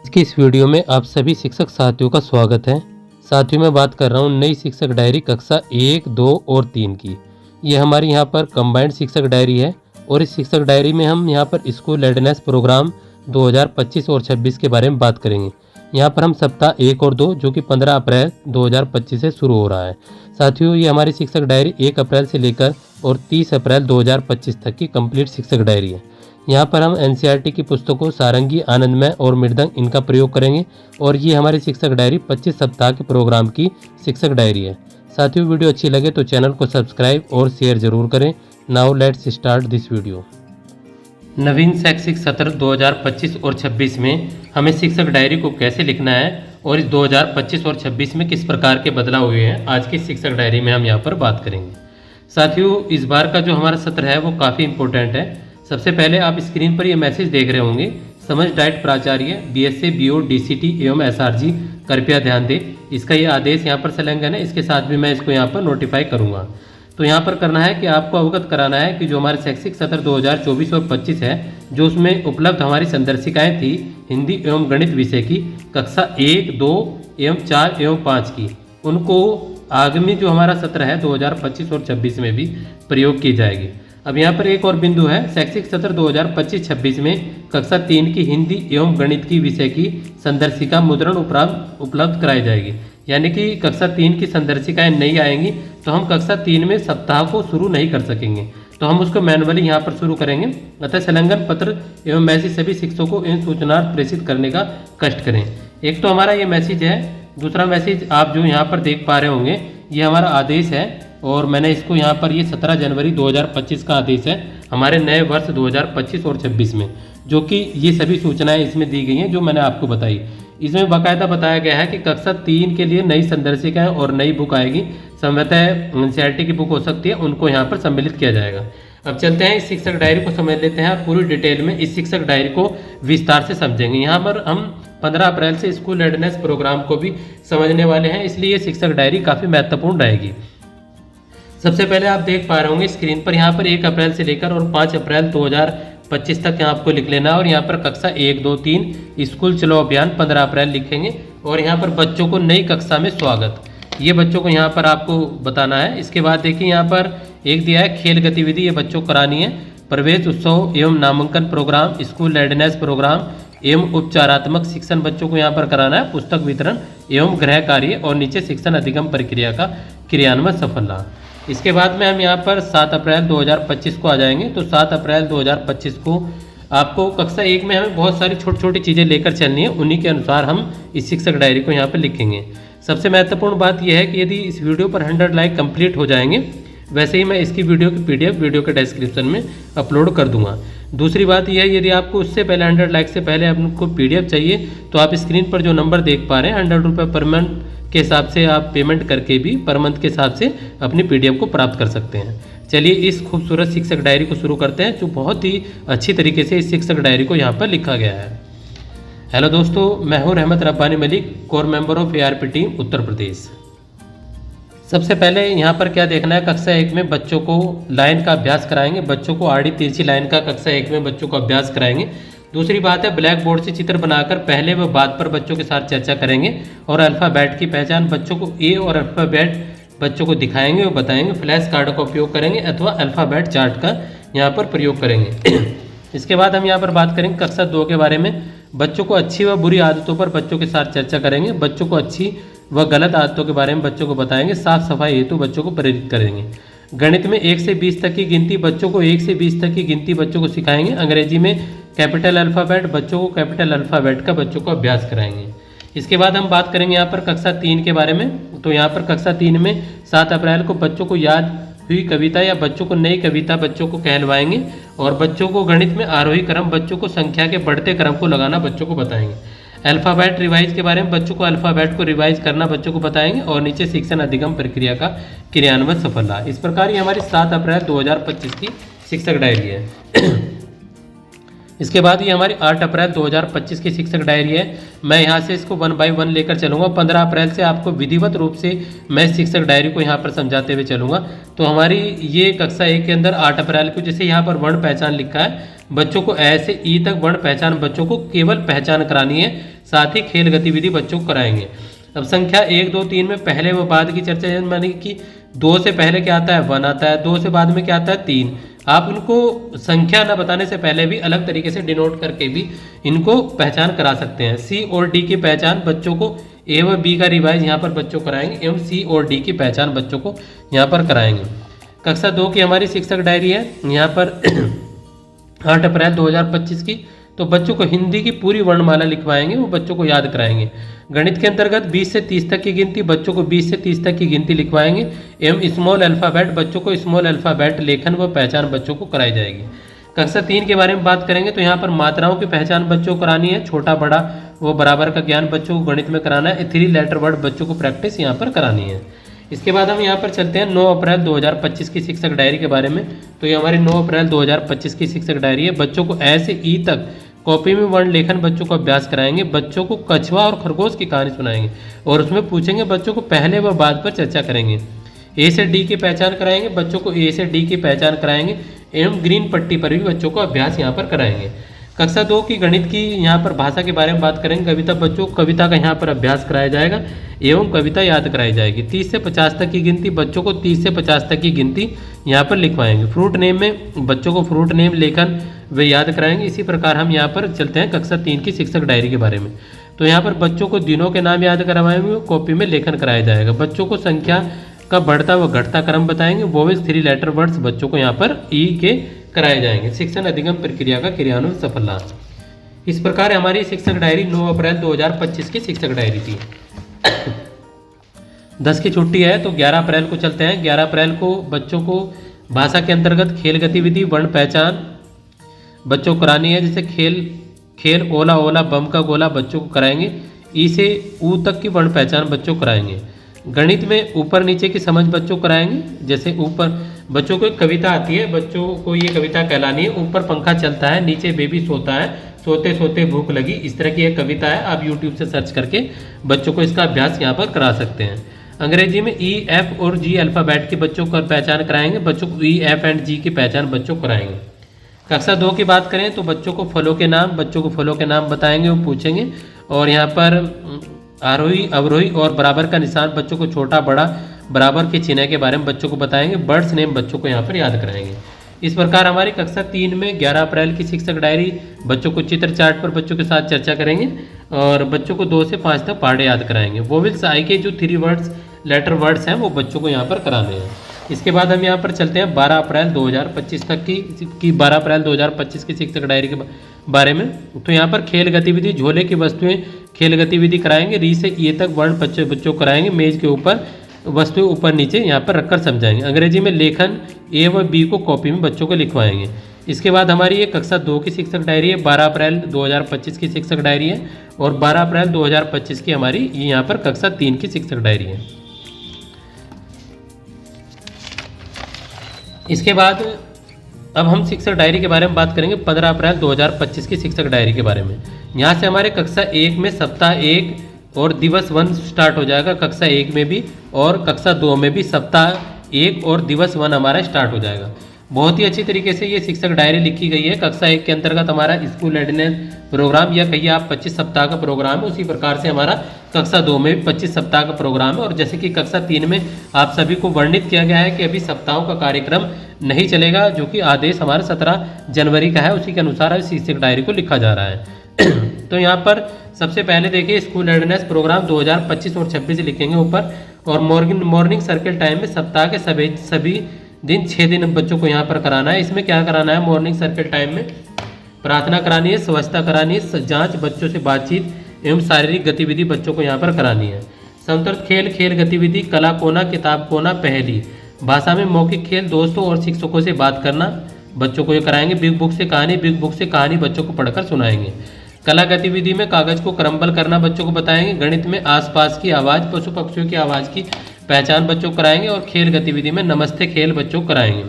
आज की इस वीडियो में आप सभी शिक्षक साथियों का स्वागत है। साथियों मैं बात कर रहा हूँ नई शिक्षक डायरी कक्षा 1, 2 और 3 की। ये हमारी यहाँ पर कंबाइंड शिक्षक डायरी है और इस शिक्षक डायरी में हम यहाँ पर स्कूल रेडनेस प्रोग्राम 2025 और 26 के बारे में बात करेंगे। यहाँ पर हम सप्ताह 1 और 2 जो कि 15 अप्रैल 2025 से शुरू हो रहा है। साथियों ये हमारी शिक्षक डायरी 1 अप्रैल से लेकर और 30 अप्रैल 2025 तक की कंप्लीट शिक्षक डायरी है। यहाँ पर हम एनसीईआरटी की पुस्तकों सारंगी, आनंदमय और मृदंग इनका प्रयोग करेंगे और ये हमारी शिक्षक डायरी 25 सप्ताह के प्रोग्राम की शिक्षक डायरी है। साथियों वीडियो अच्छी लगे तो चैनल को सब्सक्राइब और शेयर जरूर करें। Now let's start this video. नवीन शैक्षिक सत्र 2025 और 26 में हमें शिक्षक डायरी को कैसे लिखना है और इस 2025 और 26 में किस प्रकार के बदलाव हुए हैं आज की शिक्षक डायरी में हम यहाँ पर बात करेंगे। साथियों इस बार का जो हमारा सत्र है वो काफ़ी इंपॉर्टेंट है। सबसे पहले आप स्क्रीन पर ये मैसेज देख रहे होंगे, समझ डाइट प्राचार्य बीएसए, बीओ, डीसीटी एवं एसआरजी कृपया ध्यान दें। इसका ये आदेश यहाँ पर संलग्न है, इसके साथ भी मैं इसको यहाँ पर नोटिफाई करूँगा। तो यहाँ पर करना है कि आपको अवगत कराना है कि जो हमारे शैक्षिक सत्र 2024 और 25 है, जो उसमें उपलब्ध हमारी संदर्शिकाएँ थी हिंदी एवं गणित विषय की कक्षा 1, 2 एवं 4 एवं 5 की, उनको आगामी जो हमारा सत्र है 2025 और 26 में भी प्रयोग की जाएगी। अब यहाँ पर एक और बिंदु है, शैक्षिक सत्र 2025-26 में कक्षा 3 की हिंदी एवं गणित की विषय की संदर्शिका मुद्रण उपरांत उपलब्ध कराई जाएगी। यानी कि कक्षा 3 की संदर्शिकाएं नहीं आएंगी तो हम कक्षा 3 में सप्ताह को शुरू नहीं कर सकेंगे, तो हम उसको मैनुअली यहाँ पर शुरू करेंगे। अतः संलग्न पत्र एवं मैसेज सभी शिक्षकों को इन सूचनार्थ प्रेषित करने का कष्ट करें। एक तो हमारा ये मैसेज है, दूसरा मैसेज आप जो यहाँ पर देख पा रहे होंगे ये हमारा आदेश है और मैंने इसको यहाँ पर ये 17 जनवरी 2025 का आदेश है हमारे नए वर्ष 2025 और 26 में, जो कि ये सभी सूचनाएं इसमें दी गई हैं जो मैंने आपको बताई। इसमें बाकायदा बताया गया है कि कक्षा 3 के लिए नई संदर्शिकाएं और नई बुक आएगी, संभवतः एनसीईआरटी की बुक हो सकती है, उनको यहाँ पर सम्मिलित किया जाएगा। अब चलते हैं इस शिक्षक डायरी को समझ लेते हैं और पूरी डिटेल में इस शिक्षक डायरी को विस्तार से समझेंगे। यहाँ पर हम 15 अप्रैल से स्कूल रेडनेस प्रोग्राम को भी समझने वाले हैं, इसलिए ये शिक्षक डायरी काफ़ी महत्वपूर्ण रहेगी। सबसे पहले आप देख पा रहे होंगे स्क्रीन पर, यहाँ पर 1 अप्रैल से लेकर और 5 अप्रैल 2025 तक यहाँ आपको लिख लेना है और यहाँ पर कक्षा 1, 2, 3 स्कूल चलो अभियान 15 अप्रैल लिखेंगे और यहाँ पर बच्चों को नई कक्षा में स्वागत, ये बच्चों को यहाँ पर आपको बताना है। इसके बाद देखिए यहाँ पर एक दिया है खेल गतिविधि, ये बच्चों को करानी है। प्रवेश उत्सव एवं नामांकन प्रोग्राम, स्कूल रेडनेस प्रोग्राम एवं उपचारात्मक शिक्षण बच्चों को यहाँ पर कराना है। पुस्तक वितरण एवं गृह कार्य और नीचे शिक्षण अधिगम प्रक्रिया का क्रियान्वयन सफल रहा। इसके बाद में हम यहाँ पर 7 अप्रैल 2025 को आ जाएंगे। तो 7 अप्रैल 2025 को आपको कक्षा 1 में हमें बहुत सारी छोटी छोटी चीज़ें लेकर चलनी है, उन्हीं के अनुसार हम इस शिक्षक डायरी को यहाँ पर लिखेंगे। सबसे महत्वपूर्ण बात यह है कि यदि इस वीडियो पर 100 लाइक कंप्लीट हो जाएंगे, वैसे ही मैं इसकी वीडियो की PDF वीडियो के डिस्क्रिप्शन में अपलोड कर दूंगा। दूसरी बात यह है, यदि आपको उससे पहले 100 लाइक से पहले आपको PDF चाहिए तो आप स्क्रीन पर जो नंबर देख पा रहे हैं 100 रुपये पर मंथ के हिसाब से आप पेमेंट करके भी पर मंथ के हिसाब से अपनी PDF को प्राप्त कर सकते हैं। चलिए इस खूबसूरत शिक्षक डायरी को शुरू करते हैं, जो बहुत ही अच्छी तरीके से इस शिक्षक डायरी को यहाँ पर लिखा गया है। हेलो दोस्तों, मैं हूँ Rahmat Rabbani Malik, core member of ARP team Uttar Pradesh. सबसे पहले यहाँ पर क्या देखना है, कक्षा 1 में बच्चों को लाइन का अभ्यास कराएंगे, बच्चों को आड़ी तिरछी लाइन का कक्षा 1 में बच्चों को अभ्यास कराएंगे। दूसरी बात है, ब्लैक बोर्ड से चित्र बनाकर पहले व बाद पर बच्चों के साथ चर्चा करेंगे और अल्फ़ाबेट की पहचान बच्चों को ए और अल्फ़ाबेट बच्चों को दिखाएंगे और बताएंगे। फ्लैश कार्ड का उपयोग करेंगे अथवा अल्फ़ाबेट चार्ट का यहाँ पर प्रयोग करेंगे। इसके बाद हम यहाँ पर बात करेंगे कक्षा 2 के बारे में। बच्चों को अच्छी व बुरी आदतों पर बच्चों के साथ चर्चा करेंगे, बच्चों को अच्छी व गलत आदतों के बारे में बच्चों को बताएंगे, साफ सफाई हेतु बच्चों को प्रेरित करेंगे। गणित में 1 से 20 तक की गिनती बच्चों को 1 से 20 तक की गिनती बच्चों को सिखाएंगे। अंग्रेजी में कैपिटल अल्फ़ाबेट बच्चों को कैपिटल अल्फ़ाबेट का बच्चों को अभ्यास कराएंगे। इसके बाद हम बात करेंगे यहाँ पर कक्षा 3 के बारे में। तो यहाँ पर कक्षा 3 में 7 अप्रैल को बच्चों को याद हुई कविता या बच्चों को नई कविता बच्चों को कहलवाएंगे और बच्चों को गणित में आरोही क्रम बच्चों को संख्या के बढ़ते क्रम को लगाना बच्चों को बताएंगे। अल्फ़ाबेट रिवाइज के बारे में बच्चों को अल्फ़ाबेट को रिवाइज करना बच्चों को बताएंगे और नीचे शिक्षण अधिगम प्रक्रिया का क्रियान्वयन सफल रहा। इस प्रकार ये हमारी 7 अप्रैल 2025 की शिक्षक डायरी है। इसके बाद ये हमारी 8 अप्रैल 2025 की शिक्षक डायरी है। मैं यहाँ से इसको 1 बाय 1 लेकर चलूँगा। 15 अप्रैल से आपको विधिवत रूप से मैं शिक्षक डायरी को यहाँ पर समझाते हुए चलूँगा। तो हमारी ये कक्षा 1 के अंदर 8 अप्रैल को जैसे यहाँ पर वर्ण पहचान लिखा है, बच्चों को ए से ई तक वर्ण पहचान बच्चों को केवल पहचान करानी है, साथ ही खेल गतिविधि बच्चों को कराएंगे। अब संख्या 1, 2, 3 में पहले व बाद की चर्चा मानी कि 2 से पहले क्या आता है 1 आता है, 2 से बाद में क्या आता है 3। आप इनको संख्या न बताने से पहले भी अलग तरीके से डिनोट करके भी इनको पहचान करा सकते हैं। सी और डी की पहचान बच्चों को ए व बी का रिवाइज यहाँ पर बच्चों कराएंगे एवं सी और डी की पहचान बच्चों को यहाँ पर कराएंगे। कक्षा 2 की हमारी शिक्षक डायरी है यहाँ पर 8 अप्रैल 2025 की। तो बच्चों को हिंदी की पूरी वर्णमाला लिखवाएंगे, वो बच्चों को याद कराएंगे। गणित के अंतर्गत 20 से 30 तक की गिनती, बच्चों को 20 से 30 तक की गिनती लिखवाएंगे एवं स्मॉल अल्फ़ाबेट, बच्चों को स्मॉल अल्फ़ाबेट लेखन व पहचान बच्चों को कराई जाएगी। कक्षा 3 के बारे में बात करेंगे तो यहाँ पर मात्राओं की पहचान बच्चों को करानी है, छोटा बड़ा वो बराबर का ज्ञान बच्चों को गणित में कराना है, 3 लेटर वर्ड बच्चों को प्रैक्टिस यहाँ पर करानी है। इसके बाद हम यहाँ पर चलते हैं 9 अप्रैल 2025 की शिक्षक डायरी के बारे में। तो ये हमारी 9 अप्रैल 2025 की शिक्षक डायरी है। बच्चों को ए से ई तक कॉपी में वर्ण लेखन बच्चों को अभ्यास कराएंगे, बच्चों को कछुआ और खरगोश की कहानी सुनाएंगे और उसमें पूछेंगे बच्चों को पहले व बाद पर चर्चा करेंगे। ए से डी की पहचान कराएंगे, बच्चों को ए से डी की पहचान कराएंगे एवं ग्रीन पट्टी पर भी बच्चों को अभ्यास यहाँ पर कराएंगे। कक्षा 2 की गणित की यहाँ पर भाषा के बारे में बात करेंगे। कविता, बच्चों को कविता का यहाँ पर अभ्यास कराया जाएगा एवं कविता याद कराई जाएगी। 30 से 50 तक की गिनती, बच्चों को 30 से 50 तक की गिनती यहाँ पर लिखवाएंगे। फ्रूट नेम में बच्चों को फ्रूट नेम लेखन वे याद कराएंगे। इसी प्रकार हम यहाँ पर चलते हैं कक्षा 3 की शिक्षक डायरी के बारे में। तो यहाँ पर बच्चों को दिनों के नाम याद करवाएंगे, कॉपी में लेखन कराया जाएगा। बच्चों को संख्या का बढ़ता व घटता क्रम बताएंगे। वोवेल्स 3 लेटर वर्ड्स बच्चों को यहाँ पर ई के कराए जाएंगे। शिक्षण अधिगम प्रक्रिया का क्रियान्वयन सफलता। इस प्रकार हमारी शिक्षक डायरी 9 अप्रैल 2025 की शिक्षक डायरी थी। 10 की छुट्टी है तो 11 अप्रैल को चलते हैं। 11 अप्रैल को बच्चों को भाषा के अंतर्गत खेल गतिविधि वर्ण पहचान बच्चों को करानी है। जैसे खेल ओला ओला बम का गोला बच्चों को कराएंगे। ई से ऊ तक की वर्ण पहचान बच्चों को कराएंगे। गणित में ऊपर नीचे की समझ बच्चों को कराएंगे। जैसे ऊपर बच्चों को एक कविता आती है, बच्चों को ये कविता कहलानी है। ऊपर पंखा चलता है, नीचे बेबी सोता है, सोते सोते भूख लगी, इस तरह की एक कविता है। आप यूट्यूब से सर्च करके बच्चों को इसका अभ्यास यहाँ पर करा सकते हैं। अंग्रेजी में ई एफ और जी अल्फ़ाबेट की बच्चों को पहचान कराएंगे। बच्चों को ई एफ एंड जी की पहचान बच्चों को कराएंगे। कक्षा 2 की बात करें तो बच्चों को फलों के नाम बताएंगे, वो पूछेंगे। और यहाँ पर आरोही अवरोही और बराबर का निशान बच्चों को छोटा बड़ा बराबर के चिन्ह के बारे में बच्चों को बताएंगे। बर्ड्स नेम बच्चों को यहाँ पर याद कराएंगे। इस प्रकार हमारी कक्षा 3 में 11 अप्रैल की शिक्षक डायरी बच्चों को चित्र चार्ट पर बच्चों के साथ चर्चा करेंगे और बच्चों को 2 से 5 तक पहाड़े याद कराएंगे। वोवेल्स आई के जो 3 वर्ड्स लेटर वर्ड्स हैं वो बच्चों को यहाँ पर कराने हैं। इसके बाद हम यहाँ पर चलते हैं 12 अप्रैल 2025 तक की 12 अप्रैल 2025 की शिक्षक डायरी के बारे में। तो यहाँ पर खेल गतिविधि झोले की वस्तुएं खेल गतिविधि कराएंगे। री से ये तक वर्ण बच्चों को कराएंगे। मेज के ऊपर वस्तुएं ऊपर नीचे यहाँ पर रखकर समझाएंगे। अंग्रेजी में लेखन ए व बी को कॉपी में बच्चों को लिखवाएंगे। इसके बाद हमारी ये कक्षा 2 की शिक्षक डायरी है। 12 अप्रैल 2025 की शिक्षक डायरी है और 12 अप्रैल 2025 की हमारी ये यहाँ पर कक्षा 3 की शिक्षक डायरी है। इसके बाद अब हम शिक्षक डायरी के बारे में बात करेंगे 15 अप्रैल 2025 की शिक्षक डायरी के बारे में। यहाँ से हमारे कक्षा 1 में सप्ताह 1 और दिवस 1 स्टार्ट हो जाएगा। कक्षा 1 में भी और कक्षा 2 में भी सप्ताह 1 और दिवस 1 हमारा स्टार्ट हो जाएगा। बहुत ही अच्छी तरीके से ये शिक्षक डायरी लिखी गई है। कक्षा 1 के अंतर्गत हमारा स्कूल रेडीनेस प्रोग्राम या कहिए आप 25 सप्ताह का प्रोग्राम है, उसी प्रकार से हमारा कक्षा 2 में 25 सप्ताह का प्रोग्राम है। और जैसे कि कक्षा 3 में आप सभी को वर्णित किया गया है कि अभी सप्ताहों का कार्यक्रम नहीं चलेगा, जो कि आदेश हमारा 17 जनवरी का है, उसी के अनुसार इस शिक्षक डायरी को लिखा जा रहा है। तो यहाँ पर सबसे पहले देखिए स्कूल रेडीनेस प्रोग्राम 2025 और 26 लिखेंगे ऊपर। और मॉर्निंग सर्कल टाइम में सप्ताह के सभी दिन 6 दिन बच्चों को यहाँ पर कराना है। इसमें क्या कराना है, मॉर्निंग सर्कल टाइम में प्रार्थना करानी है, स्वच्छता करानी है, जांच, बच्चों से बातचीत एवं शारीरिक गतिविधि बच्चों को यहाँ पर करानी है। समतल खेल गतिविधि, कला कोना, किताब कोना, पहेली, भाषा में मौखिक खेल, दोस्तों और शिक्षकों से बात करना बच्चों को ये कराएंगे। बिग बुक से कहानी बच्चों को पढ़कर सुनाएंगे। कला गतिविधि में कागज को क्रम्बल करना बच्चों को बताएंगे। गणित में आसपास की आवाज़, पशु पक्षियों की आवाज़ की पहचान बच्चों को कराएंगे। और खेल गतिविधि में नमस्ते खेल बच्चों को कराएंगे।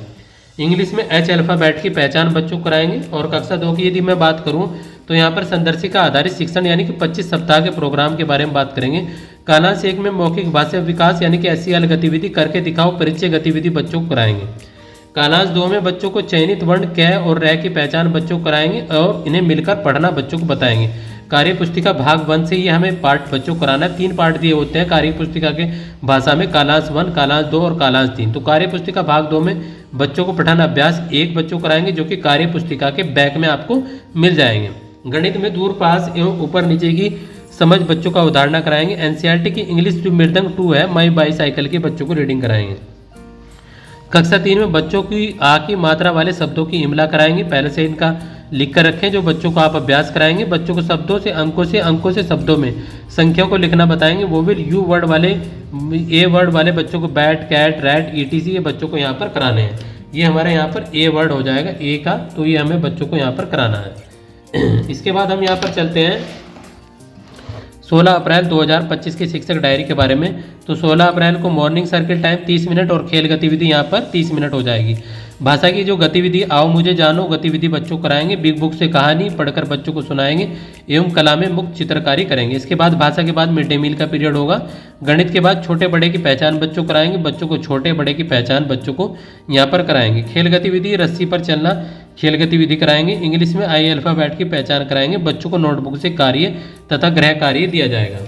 इंग्लिश में एच अल्फ़ाबेट की पहचान बच्चों को कराएंगे। और कक्षा 2 की यदि मैं बात करूं तो यहाँ पर संदर्शिका आधारित शिक्षण यानी कि 25 सप्ताह के प्रोग्राम के बारे में बात करेंगे। कालांश 1 में मौखिक भाषा विकास यानी कि एसईएल गतिविधि करके दिखाओ परिचय गतिविधि बच्चों को कराएंगे। कालांश 2 में बच्चों को चयनित वर्ण क और र की पहचान बच्चों को कराएंगे और इन्हें मिलकर पढ़ना बच्चों को बताएंगे। कार्य पुस्तिका भाग 1 से ये हमें पाठ बच्चों को कराना है। 3 पाठ दिए होते हैं कार्य पुस्तिका के भाषा में, कालांश 1, कालांश 2 और कालांश 3। तो कार्य पुस्तिका भाग 2 में बच्चों को पठन अभ्यास 1 बच्चों को कराएंगे जो कि कार्य पुस्तिका के बैक में आपको मिल जाएंगे। गणित में दूर पास एवं ऊपर नीचे की समझ बच्चों का उदाहरण कराएंगे। एनसीईआरटी की इंग्लिश जो मृदंग 2 है माई बाईसाइकिल के बच्चों को रीडिंग कराएंगे। कक्षा 3 में बच्चों की आ की मात्रा वाले शब्दों की इमला कराएंगे। पहले से इनका लिख कर रखें जो बच्चों को आप अभ्यास कराएंगे। बच्चों को शब्दों से अंकों से शब्दों में संख्याओं को लिखना बताएंगे। वो भी यू वर्ड वाले ए वर्ड वाले बच्चों को बैट कैट रैट ईटीसी ये बच्चों को यहाँ पर कराने हैं। ये हमारे यहाँ पर ए वर्ड हो जाएगा ए का, तो ये हमें बच्चों को यहाँ पर कराना है। इसके बाद हम यहाँ पर चलते हैं 16 अप्रैल 2025 की शिक्षक डायरी के बारे में। तो 16 अप्रैल को मॉर्निंग सर्किल टाइम 30 मिनट और खेल गतिविधि यहाँ पर 30 मिनट हो जाएगी। भाषा की जो गतिविधि आओ मुझे जानो गतिविधि बच्चों को कराएंगे। बिग बुक से कहानी पढ़कर बच्चों को सुनाएंगे एवं कला में मुक्त चित्रकारी करेंगे। इसके बाद भाषा के बाद मिड डे मील का पीरियड होगा। गणित के बाद छोटे बड़े की पहचान बच्चों को कराएंगे। बच्चों को छोटे बड़े की पहचान बच्चों को यहाँ पर कराएंगे। खेल गतिविधि रस्सी पर चलना खेल गतिविधि कराएंगे। इंग्लिश में आई अल्फ़ाबेट की पहचान कराएंगे। बच्चों को नोटबुक से कार्य तथा गृह कार्य दिया जाएगा।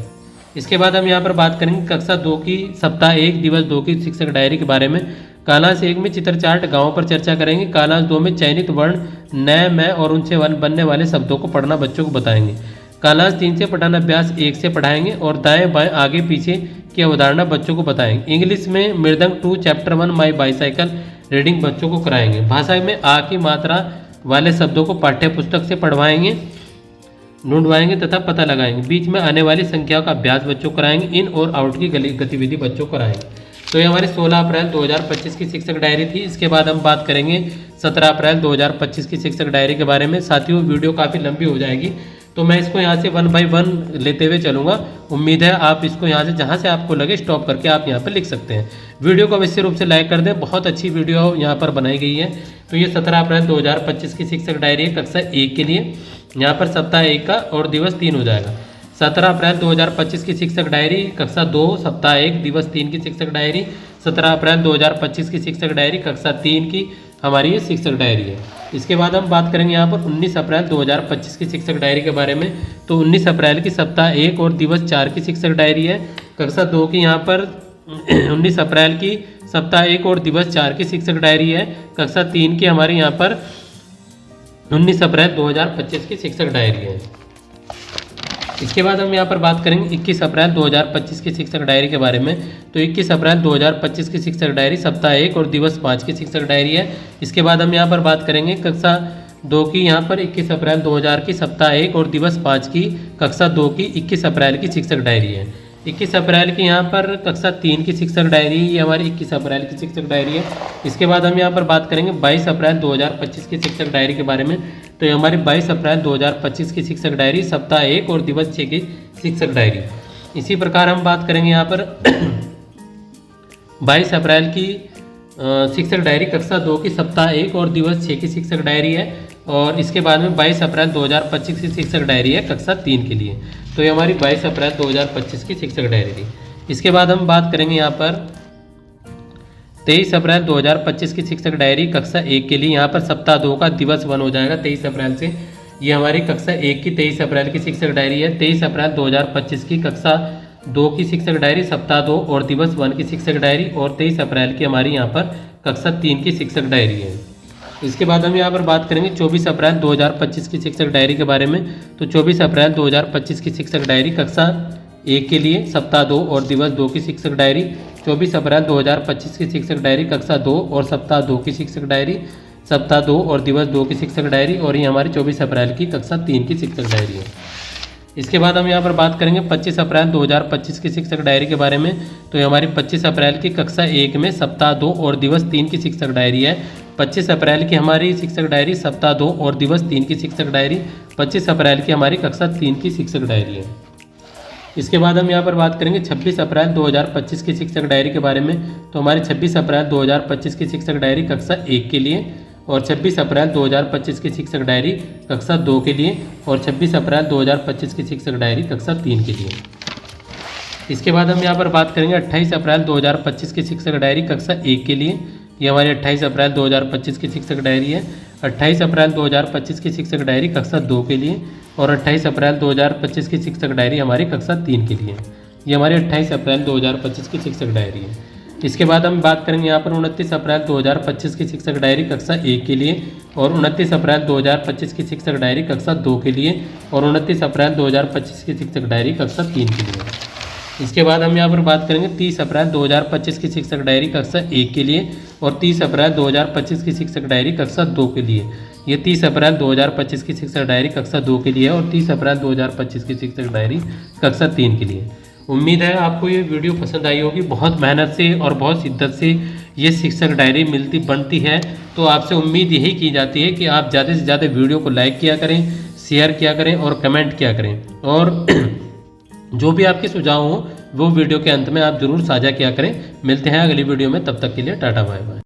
इसके बाद हम यहाँ पर बात करेंगे कक्षा 2 की सप्ताह 1 दिवस 2 की शिक्षक डायरी के बारे में। कालांश 1 में चित्र चार्ट गाँव पर चर्चा करेंगे। कालांश 2 में चयनित वर्ण न मैं और उनसे बनने वाले शब्दों को पढ़ना बच्चों को बताएंगे। कालांश 3 से पठन अभ्यास 1 से पढ़ाएंगे और दाएं बाएं आगे पीछे की अवधारणा बच्चों को बताएंगे। इंग्लिश में मृदंग 2 चैप्टर 1 माई बाईसाइकिल रीडिंग बच्चों को कराएंगे। भाषा में आ की मात्रा वाले शब्दों को पाठ्य पुस्तक से पढ़वाएंगे ढूंढवाएंगे तथा पता लगाएंगे। बीच में आने वाली संख्याओं का अभ्यास बच्चों को कराएंगे। इन और आउट की गतिविधि बच्चों को कराएंगे। तो ये हमारी 16 अप्रैल 2025 की शिक्षक डायरी थी। इसके बाद हम बात करेंगे 17 अप्रैल 2025 की शिक्षक डायरी के बारे में। साथियों वीडियो काफ़ी लंबी हो जाएगी तो मैं इसको यहाँ से 1 बाय 1 लेते हुए चलूँगा। उम्मीद है आप इसको यहाँ से जहाँ से आपको लगे स्टॉप करके आप यहाँ पर लिख सकते हैं। वीडियो को अवश्य रूप से लाइक कर दें, बहुत अच्छी वीडियो यहाँ पर बनाई गई है। तो ये 17 अप्रैल 2025 की शिक्षक डायरी है कक्षा 1 के लिए। यहाँ पर सप्ताह 1 का और दिवस 3 हो जाएगा। 17 अप्रैल 2025 की शिक्षक डायरी कक्षा 2 सप्ताह 1 दिवस 3 की शिक्षक डायरी। 17 अप्रैल 2025 की शिक्षक डायरी कक्षा 3 की हमारी ये शिक्षक डायरी है। इसके बाद हम बात करेंगे यहाँ पर 19 अप्रैल 2025 की शिक्षक डायरी के बारे में। तो 19 अप्रैल की सप्ताह 1 और दिवस 4 की शिक्षक डायरी है। कक्षा 2 की यहाँ पर 19 अप्रैल की सप्ताह 1 और दिवस 4 की शिक्षक डायरी है। कक्षा 3 की हमारी यहाँ पर 19 अप्रैल 2025 की शिक्षक डायरी है। इसके बाद हम यहाँ पर बात करेंगे 21 अप्रैल 2025 की शिक्षक डायरी के बारे में। तो 21 अप्रैल 2025 की शिक्षक डायरी सप्ताह 1 और दिवस 5 की शिक्षक डायरी है। इसके बाद हम यहाँ पर बात करेंगे कक्षा 2 की यहाँ पर 21 अप्रैल 2000 की सप्ताह 1 और दिवस 5 की कक्षा 2 की 21 अप्रैल की शिक्षक डायरी है। 21 अप्रैल की यहाँ पर कक्षा 3 की शिक्षक डायरी, ये हमारी 21 अप्रैल की शिक्षक डायरी है। इसके बाद हम यहाँ पर बात करेंगे 22 अप्रैल 2025 की शिक्षक डायरी के बारे में। तो ये हमारी 22 अप्रैल 2025 की शिक्षक डायरी सप्ताह 1 और दिवस 6 की शिक्षक डायरी। इसी प्रकार हम बात करेंगे यहाँ पर 22 अप्रैल की शिक्षक डायरी कक्षा 2 की सप्ताह 1 और दिवस 6 की शिक्षक डायरी है। और इसके बाद में 22 अप्रैल 2025 की शिक्षक डायरी है कक्षा 3 के लिए। तो ये हमारी 22 अप्रैल 2025 की शिक्षक डायरी थी। इसके बाद हम बात करेंगे यहाँ पर 23 अप्रैल 2025 की शिक्षक डायरी कक्षा 1 के लिए। यहाँ पर सप्ताह 2 का दिवस 1 हो जाएगा 23 अप्रैल से। ये हमारी कक्षा 1 की 23 अप्रैल की शिक्षक डायरी है। 23 अप्रैल 2025 की कक्षा 2 की शिक्षक डायरी सप्ताह 2 और दिवस 1 की शिक्षक डायरी। और 23 अप्रैल की हमारी यहाँ पर कक्षा 3 की शिक्षक डायरी है। इसके बाद हम यहाँ पर बात करेंगे 24 अप्रैल 2025 की शिक्षक डायरी के बारे में। तो 24 अप्रैल 2025 की शिक्षक डायरी कक्षा 1 के लिए सप्ताह 2 और दिवस 2 की शिक्षक डायरी। 24 अप्रैल 2025 की शिक्षक डायरी कक्षा 2 और सप्ताह 2 की शिक्षक डायरी, सप्ताह 2 और दिवस 2 की शिक्षक डायरी। और ये हमारी 24 अप्रैल की कक्षा 3 की शिक्षक डायरी है। इसके बाद हम यहाँ पर बात करेंगे 25 अप्रैल 2025 की शिक्षक डायरी के बारे में। तो ये हमारी 25 अप्रैल की कक्षा 1 में सप्ताह 2 और दिवस 3 की शिक्षक डायरी है। 25 अप्रैल की हमारी शिक्षक डायरी सप्ताह 2 और दिवस 3 की शिक्षक डायरी। 25 अप्रैल की हमारी कक्षा 3 की शिक्षक डायरी है। इसके बाद हम यहाँ पर बात करेंगे 26 अप्रैल 2025 की शिक्षक डायरी के बारे में। तो हमारी 26 अप्रैल 2025 की शिक्षक डायरी कक्षा 1 के लिए, और 26 अप्रैल 2025 की शिक्षक डायरी कक्षा 2 के लिए, और 26 अप्रैल 2025 की शिक्षक डायरी कक्षा 3 के लिए। इसके बाद हम यहाँ पर बात करेंगे 28 अप्रैल 2025 की शिक्षक डायरी कक्षा 1 के लिए। ये हमारी 28 अप्रैल 2025 की शिक्षक डायरी है। 28 अप्रैल 2025 की शिक्षक डायरी कक्षा 2 के लिए, और 28 अप्रैल 2025 की शिक्षक डायरी हमारी कक्षा 3 के लिए। ये हमारी 28 अप्रैल 2025 की शिक्षक डायरी है। इसके बाद हम बात करेंगे यहाँ पर 29 अप्रैल 2025 की शिक्षक डायरी कक्षा 1 के लिए, और 29 अप्रैल 2025 की शिक्षक डायरी कक्षा 2 के लिए, और 29 अप्रैल 2025 की शिक्षक डायरी कक्षा 3 के लिए। इसके बाद हम यहाँ पर बात करेंगे 30 अप्रैल 2025 की शिक्षक डायरी कक्षा 1 के लिए, और 30 अप्रैल 2025 की शिक्षक डायरी कक्षा 2 के लिए। ये 30 अप्रैल 2025 की शिक्षक डायरी कक्षा 2 के लिए, और 30 अप्रैल 2025 की शिक्षक डायरी कक्षा 3 के लिए। उम्मीद है आपको ये वीडियो पसंद आई होगी। बहुत मेहनत से और बहुत शिद्दत से ये शिक्षक डायरी बनती है। तो आपसे उम्मीद यही की जाती है कि आप ज़्यादा से ज़्यादा वीडियो को लाइक किया करें, शेयर किया करें और कमेंट किया करें, और जो भी आपके सुझाव हो वो वीडियो के अंत में आप ज़रूर साझा किया करें। मिलते हैं अगली वीडियो में, तब तक के लिए टाटा बाय बाय।